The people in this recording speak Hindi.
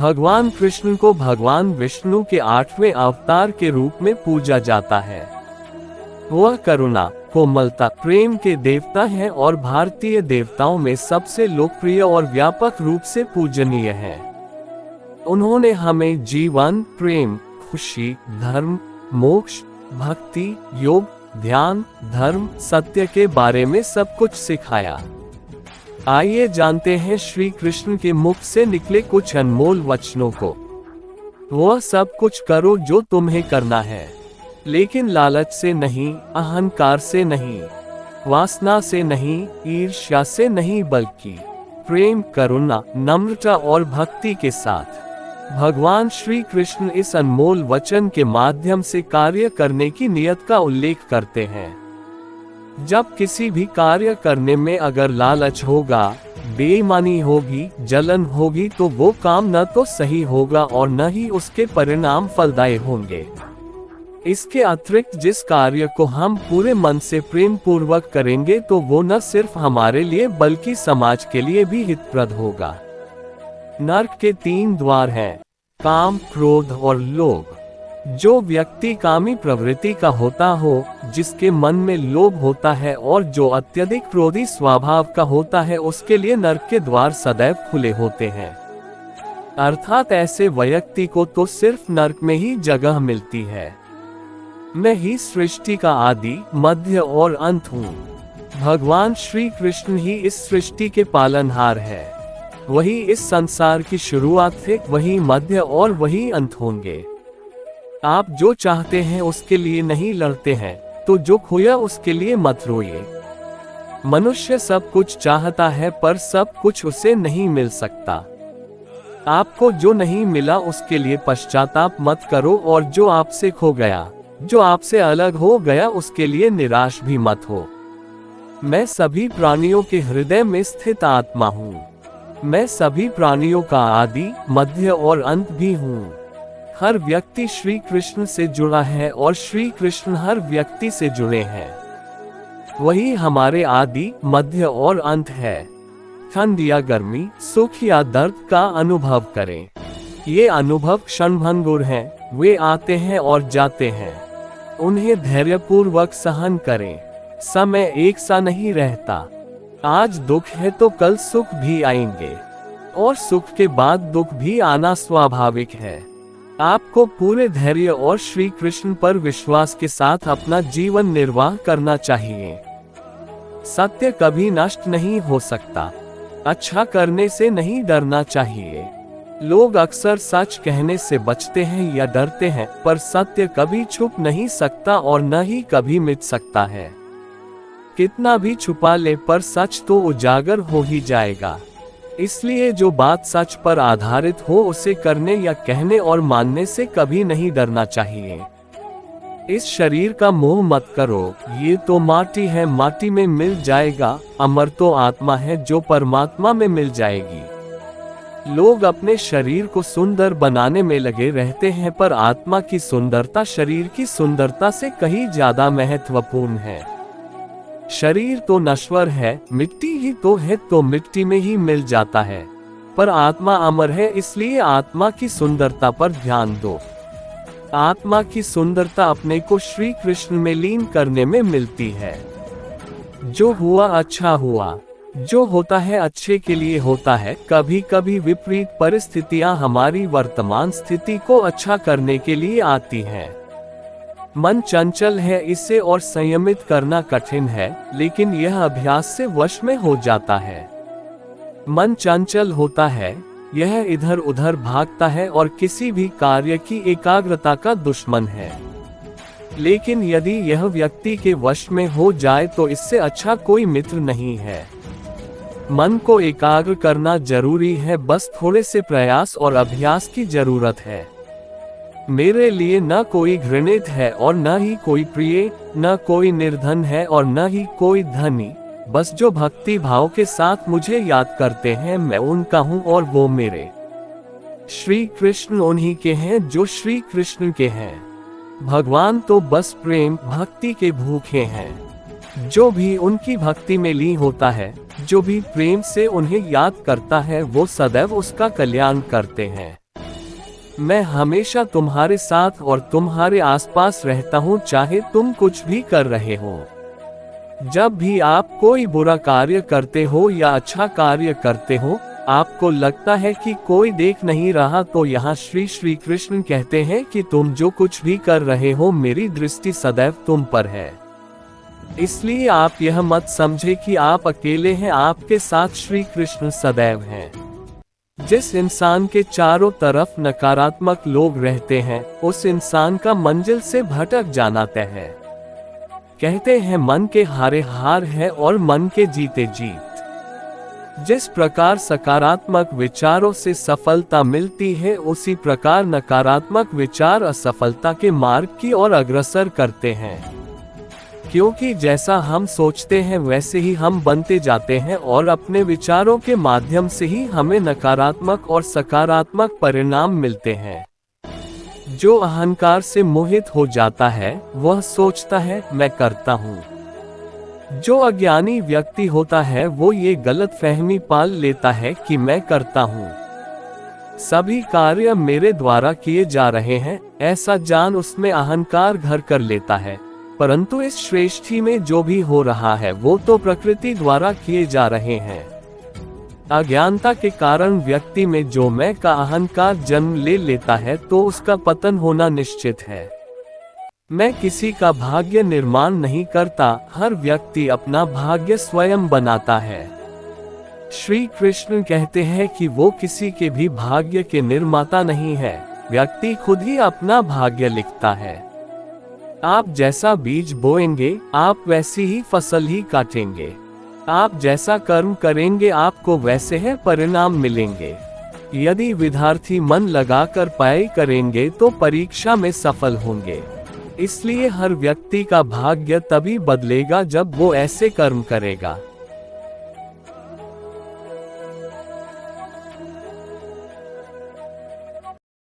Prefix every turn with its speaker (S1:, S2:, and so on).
S1: भगवान कृष्ण को भगवान विष्णु के 8वें अवतार के रूप में पूजा जाता है। वह करुणा, कोमलता, प्रेम के देवता हैं और भारतीय देवताओं में सबसे लोकप्रिय और व्यापक रूप से पूजनीय हैं। उन्होंने हमें जीवन, प्रेम, खुशी, धर्म, मोक्ष, भक्ति, योग, ध्यान, धर्म, सत्य के बारे में सब कुछ सिखाया। आइए जानते हैं श्री कृष्ण के मुख से निकले कुछ अनमोल वचनों को। वह सब कुछ करो जो तुम्हें करना है, लेकिन लालच से नहीं, अहंकार से नहीं, वासना से नहीं, ईर्ष्या से नहीं, बल्कि प्रेम, करुणा, नम्रता और भक्ति के साथ। भगवान श्री कृष्ण इस अनमोल वचन के माध्यम से कार्य करने की नियत का उल्लेख करते हैं। जब किसी भी कार्य करने में अगर लालच होगा, बेईमानी होगी, जलन होगी, तो वो काम न तो सही होगा और न ही उसके परिणाम फलदायी होंगे। इसके अतिरिक्त जिस कार्य को हम पूरे मन से प्रेम पूर्वक करेंगे तो वो न सिर्फ हमारे लिए बल्कि समाज के लिए भी हितप्रद होगा। नरक के 3 द्वार हैं, काम, क्रोध और लोभ। जो व्यक्ति कामी प्रवृत्ति का होता हो, जिसके मन में लोभ होता है और जो अत्यधिक क्रोधी स्वभाव का होता है, उसके लिए नरक के द्वार सदैव खुले होते हैं। अर्थात ऐसे व्यक्ति को तो सिर्फ नरक में ही जगह मिलती है। मैं ही सृष्टि का आदि, मध्य और अंत हूँ। भगवान श्री कृष्ण ही इस सृष्टि के पालनहार है। वही इस संसार की शुरुआत थे, वही मध्य और वही अंत होंगे। आप जो चाहते हैं उसके लिए नहीं लड़ते हैं, तो जो खोया उसके लिए मत रोइए। मनुष्य सब कुछ चाहता है पर सब कुछ उसे नहीं मिल सकता। आपको जो नहीं मिला उसके लिए पश्चाताप मत करो, और जो आपसे खो गया, जो आपसे अलग हो गया, उसके लिए निराश भी मत हो। मैं सभी प्राणियों के हृदय में स्थित आत्मा हूँ। मैं सभी प्राणियों का आदि, मध्य और अंत भी हूँ। हर व्यक्ति श्री कृष्ण से जुड़ा है और श्री कृष्ण हर व्यक्ति से जुड़े हैं। वही हमारे आदि, मध्य और अंत है। ठंड या गर्मी, सुख या दर्द का अनुभव करें। ये अनुभव क्षणभंगुर हैं, वे आते हैं और जाते हैं। उन्हें धैर्यपूर्वक सहन करें। समय एक सा नहीं रहता। आज दुख है तो कल सुख भी आएंगे, और सुख के बाद दुख भी आना स्वाभाविक है। आपको पूरे धैर्य और श्री कृष्ण पर विश्वास के साथ अपना जीवन निर्वाह करना चाहिए। सत्य कभी नष्ट नहीं हो सकता। अच्छा करने से नहीं डरना चाहिए। लोग अक्सर सच कहने से बचते हैं या डरते हैं, पर सत्य कभी छुप नहीं सकता और न ही कभी मिट सकता है। कितना भी छुपा ले पर सच तो उजागर हो ही जाएगा। इसलिए जो बात सच पर आधारित हो उसे करने या कहने और मानने से कभी नहीं डरना चाहिए। इस शरीर का मोह मत करो, ये तो माटी है, माटी में मिल जाएगा। अमर तो आत्मा है जो परमात्मा में मिल जाएगी। लोग अपने शरीर को सुंदर बनाने में लगे रहते हैं, पर आत्मा की सुंदरता शरीर की सुंदरता से कहीं ज्यादा महत्वपूर्ण है। शरीर तो नश्वर है, मिट्टी ही तो है, तो मिट्टी में ही मिल जाता है, पर आत्मा अमर है, इसलिए आत्मा की सुंदरता पर ध्यान दो। आत्मा की सुंदरता अपने को श्री कृष्ण में लीन करने में मिलती है। जो हुआ अच्छा हुआ, जो होता है अच्छे के लिए होता है। कभी कभी विपरीत परिस्थितियां हमारी वर्तमान स्थिति को अच्छा करने के लिए आती हैं। मन चंचल है, इसे और संयमित करना कठिन है, लेकिन यह अभ्यास से वश में हो जाता है। मन चंचल होता है, यह इधर उधर भागता है और किसी भी कार्य की एकाग्रता का दुश्मन है। लेकिन यदि यह व्यक्ति के वश में हो जाए तो इससे अच्छा कोई मित्र नहीं है। मन को एकाग्र करना जरूरी है, बस थोड़े से प्रयास और अभ्यास की जरूरत है। मेरे लिए न कोई घृणित है और न ही कोई प्रिय, न कोई निर्धन है और न ही कोई धनी। बस जो भक्ति भाव के साथ मुझे याद करते हैं, मैं उनका हूँ और वो मेरे। श्री कृष्ण उन्हीं के हैं जो श्री कृष्ण के हैं। भगवान तो बस प्रेम भक्ति के भूखे हैं। जो भी उनकी भक्ति में लीन होता है, जो भी प्रेम से उन्हें याद करता है, वो सदैव उसका कल्याण करते हैं। मैं हमेशा तुम्हारे साथ और तुम्हारे आसपास रहता हूँ, चाहे तुम कुछ भी कर रहे हो। जब भी आप कोई बुरा कार्य करते हो या अच्छा कार्य करते हो, आपको लगता है कि कोई देख नहीं रहा, तो यहाँ श्री कृष्ण कहते हैं कि तुम जो कुछ भी कर रहे हो, मेरी दृष्टि सदैव तुम पर है। इसलिए आप यह मत समझे कि आप अकेले हैं, आपके साथ श्री कृष्ण सदैव हैं। जिस इंसान के चारों तरफ नकारात्मक लोग रहते हैं, उस इंसान का मंजिल से भटक जाना तय है। कहते हैं मन के हारे हार है और मन के जीते जीत। जिस प्रकार सकारात्मक विचारों से सफलता मिलती है, उसी प्रकार नकारात्मक विचार असफलता के मार्ग की ओर अग्रसर करते हैं। क्योंकि जैसा हम सोचते हैं वैसे ही हम बनते जाते हैं, और अपने विचारों के माध्यम से ही हमें नकारात्मक और सकारात्मक परिणाम मिलते हैं। जो अहंकार से मोहित हो जाता है, वह सोचता है मैं करता हूँ। जो अज्ञानी व्यक्ति होता है, वो ये गलत फहमी पाल लेता है कि मैं करता हूँ, सभी कार्य मेरे द्वारा किए जा रहे हैं, ऐसा जान उसमें अहंकार घर कर लेता है। परंतु इस सृष्टि में जो भी हो रहा है, वो तो प्रकृति द्वारा किए जा रहे हैं। अज्ञानता के कारण व्यक्ति में जो मैं का अहंकार जन्म ले लेता है, तो उसका पतन होना निश्चित है। मैं किसी का भाग्य निर्माण नहीं करता, हर व्यक्ति अपना भाग्य स्वयं बनाता है। श्री कृष्ण कहते हैं कि वो किसी के भी भाग्य के निर्माता नहीं है, व्यक्ति खुद ही अपना भाग्य लिखता है। आप जैसा बीज बोएंगे, आप वैसी ही फसल ही काटेंगे। आप जैसा कर्म करेंगे, आपको वैसे ही परिणाम मिलेंगे। यदि विद्यार्थी मन लगाकर पढ़ाई करेंगे तो परीक्षा में सफल होंगे। इसलिए हर व्यक्ति का भाग्य तभी बदलेगा जब वो ऐसे कर्म करेगा।